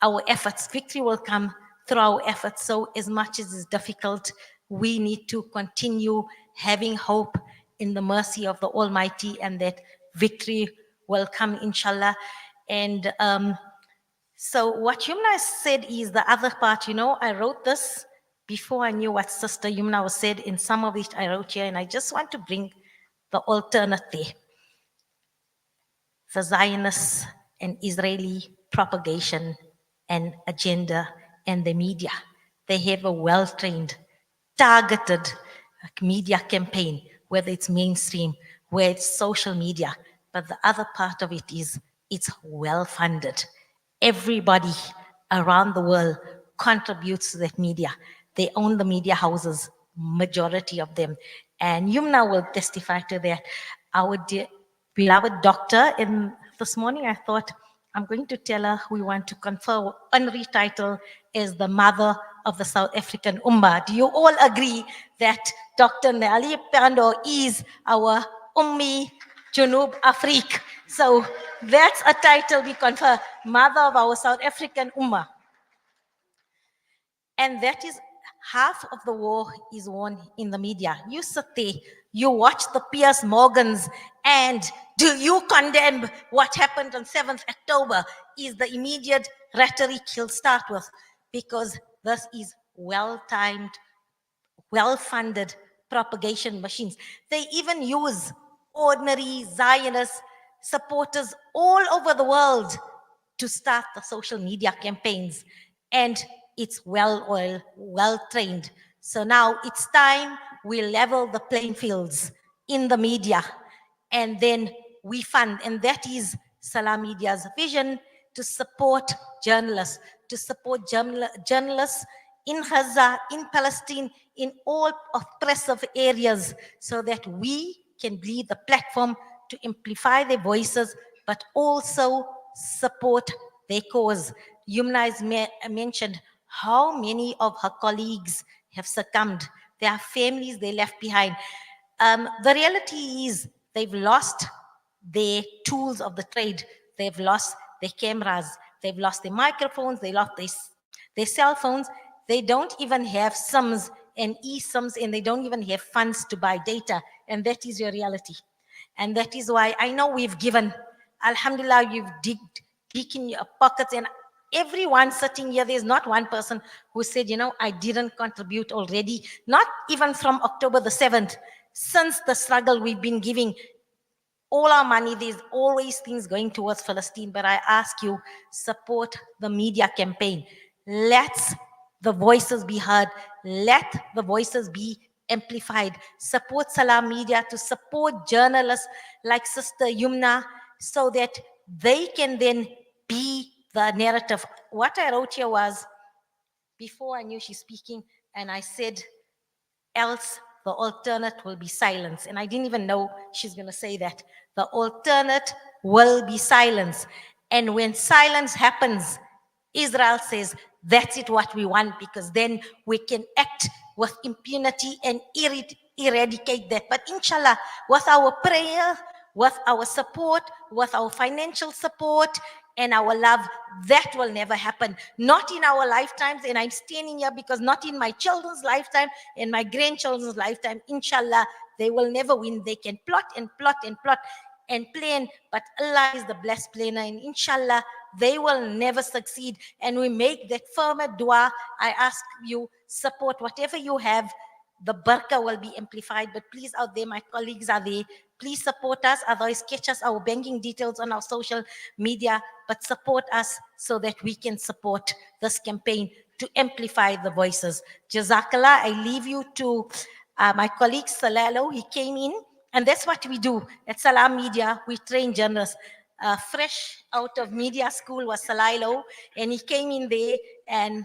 our efforts, victory will come through our efforts. So as much as it's difficult, we need to continue having hope in the mercy of the Almighty, and that victory will come, inshallah. And so what Yumna said is the other part. You know, I wrote this before I knew what Sister Yumna was said. In some of it I wrote here, and I just want to bring the alternate there. The Zionist and Israeli propagation and agenda and the media they have a well-trained, targeted media campaign, whether it's mainstream, whether it's social media. But the other part of it is it's well-funded. Everybody around the world contributes to that media. They own the media houses, majority of them. And Yumna will testify to that. Our dear beloved doctor, this morning I thought, I'm going to tell her we want to confer honorary title as the mother of the South African Ummah. Do you all agree that Dr. Naledi Pandor is our Ummi Junub Afrique? So that's a title we confer, mother of our South African Ummah. And that is half of the war is won in the media. You sit there, you watch the Piers Morgans, and do you condemn what happened on 7th October? Is the immediate rhetoric he'll start with, because this is well-timed, well-funded propagation machines. They even use ordinary Zionist supporters all over the world to start the social media campaigns. And it's well-oiled, well-trained. So now it's time we level the playing fields in the media, and then we fund. And that is Salam Media's vision, to support journalists, to support journalists in Gaza, in Palestine, in all oppressive areas, so that we can be the platform to amplify their voices, but also support their cause. Yumna has mentioned how many of her colleagues have succumbed. Their families they left behind. The reality is they've lost their tools of the trade. They've lost their cameras. They've lost their microphones. They lost their cell phones. They don't even have SIMs and eSIMs, and they don't even have funds to buy data. And that is your reality. And that is why I know we've given, alhamdulillah, you've dig in your pockets, and everyone sitting here, there's not one person who said, you know, I didn't contribute already, not even from October the 7th. Since the struggle, we've been giving all our money. There's always things going towards Palestine, but I ask you, support the media campaign. Let the voices be heard. Let the voices be amplified. Support Salam Media to support journalists like Sister Yumna, so that they can then be the narrative. What I wrote here was, before I knew she's speaking, and I said, else the alternate will be silence. And I didn't even know she's going to say that. The alternate will be silence. And when silence happens, Israel says, that's it what we want, because then we can act with impunity and eradicate that. But inshallah, with our prayer, with our support, with our financial support, and our love, that will never happen. Not in our lifetimes, and I'm standing here because not in my children's lifetime and my grandchildren's lifetime, inshallah, they will never win. They can plot and plot and plot and plan, but Allah is the blessed planner, and inshallah, they will never succeed. And we make that firmer dua. I ask you, support whatever you have. The barakah will be amplified, but please, out there, my colleagues are there, please support us. Otherwise, catch us, our banking details on our social media, but support us so that we can support this campaign to amplify the voices. Jazakallah. I leave you to my colleague Salalo. He came in, and that's what we do at Salam Media. We train journalists. Fresh out of media school was Salalo, and he came in there, and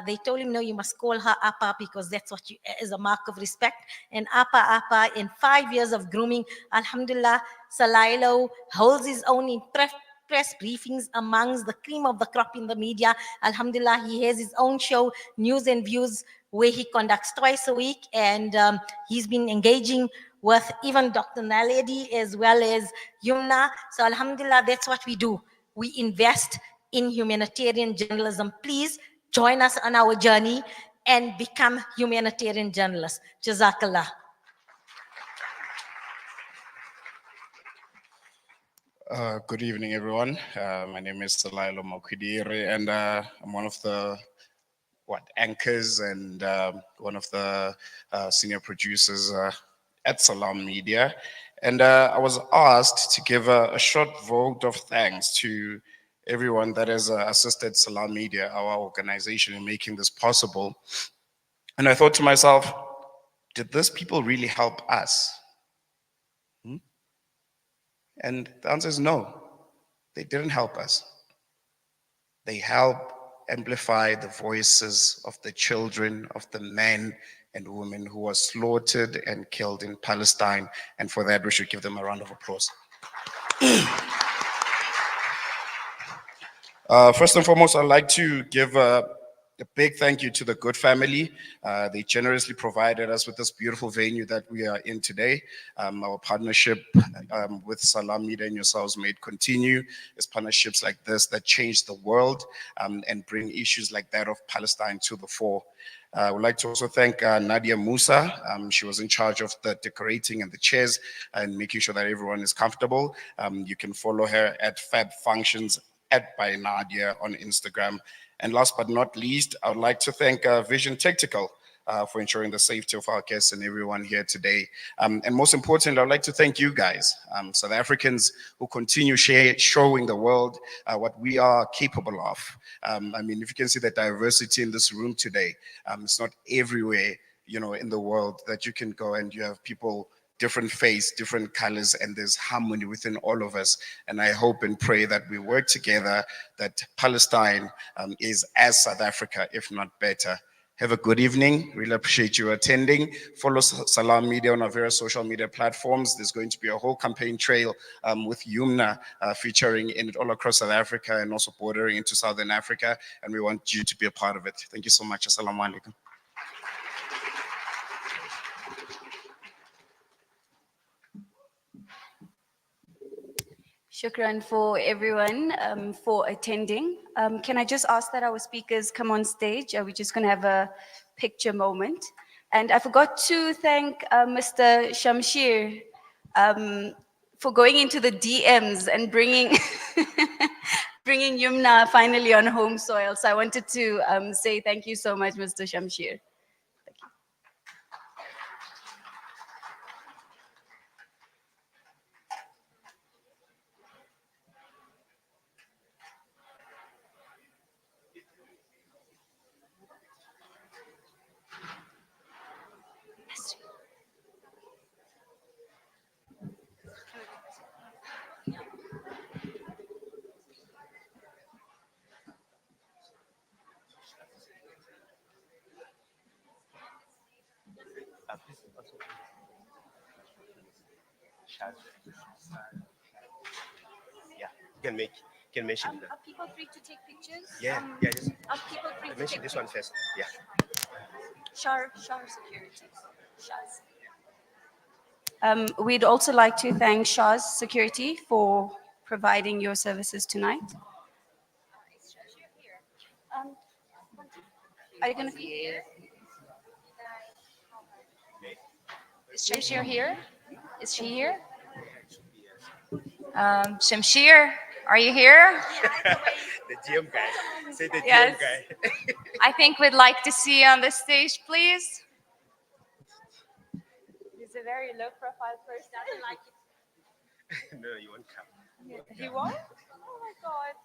they told him, no, you must call her Appa, because that's what you, as a mark of respect. And Appa, in 5 years of grooming, alhamdulillah, Salilo holds his own in press briefings amongst the cream of the crop in the media. Alhamdulillah, he has his own show, News and Views, where he conducts twice a week, and he's been engaging with even Dr. Naledi as well as Yumna. So alhamdulillah, that's what we do. We invest in humanitarian journalism. Please join us on our journey and become humanitarian journalists. Jazakallah. Good evening, everyone. My name is Salailo Mokwidire, and I'm one of the anchors and one of the senior producers at Salam Media. And I was asked to give a short vote of thanks to everyone that has assisted Salam Media, our organization, in making this possible. And I thought to myself, did these people really help us? And the answer is no, they didn't help us. They help amplify the voices of the children, of the men and women who were slaughtered and killed in Palestine. And for that, we should give them a round of applause. First and foremost, I'd like to give a big thank you to the Good family. They generously provided us with this beautiful venue that we are in today. Our partnership with Salam Media and yourselves may continue. It's partnerships like this that change the world and bring issues like that of Palestine to the fore. I would like to also thank Nadia Musa. She was in charge of the decorating and the chairs and making sure that everyone is comfortable. You can follow her at Fab Functions by Nadia on Instagram. And last but not least, I would like to thank Vision Tactical for ensuring the safety of our guests and everyone here today. And most importantly, I'd like to thank you guys, South Africans, who continue showing the world what we are capable of. I mean, if you can see the diversity in this room today, it's not everywhere, in the world that you can go and you have people different face, different colors, and there's harmony within all of us. And I hope and pray that we work together, that Palestine is as South Africa, if not better. Have a good evening. Really appreciate you attending. Follow Salam Media on our various social media platforms. There's going to be a whole campaign trail with Yumna featuring in it all across South Africa and also bordering into Southern Africa. And we want you to be a part of it. Thank you so much. Assalamu alaikum. Shukran for everyone for attending. Can I just ask that our speakers come on stage? We're just going to have a picture moment. And I forgot to thank Mr. Shamshir for going into the DMs and bringing bringing Yumna finally on home soil. So I wanted to say thank you so much, Mr. Shamshir. Yeah, you can mention that. Are people free to take pictures? Yeah, just Are people free to mention take this one first. Yeah. Shar Security. We'd also like to thank Shah's Security for providing your services tonight. Are you going to be here? Is Shamshir here? Is she here? Shamshir, are you here? The GM guy. Say the Yes. GM guy. I think we'd like to see you on the stage, please. He's a very low profile person. Doesn't like it. No, you won't come. He won't? Oh my God.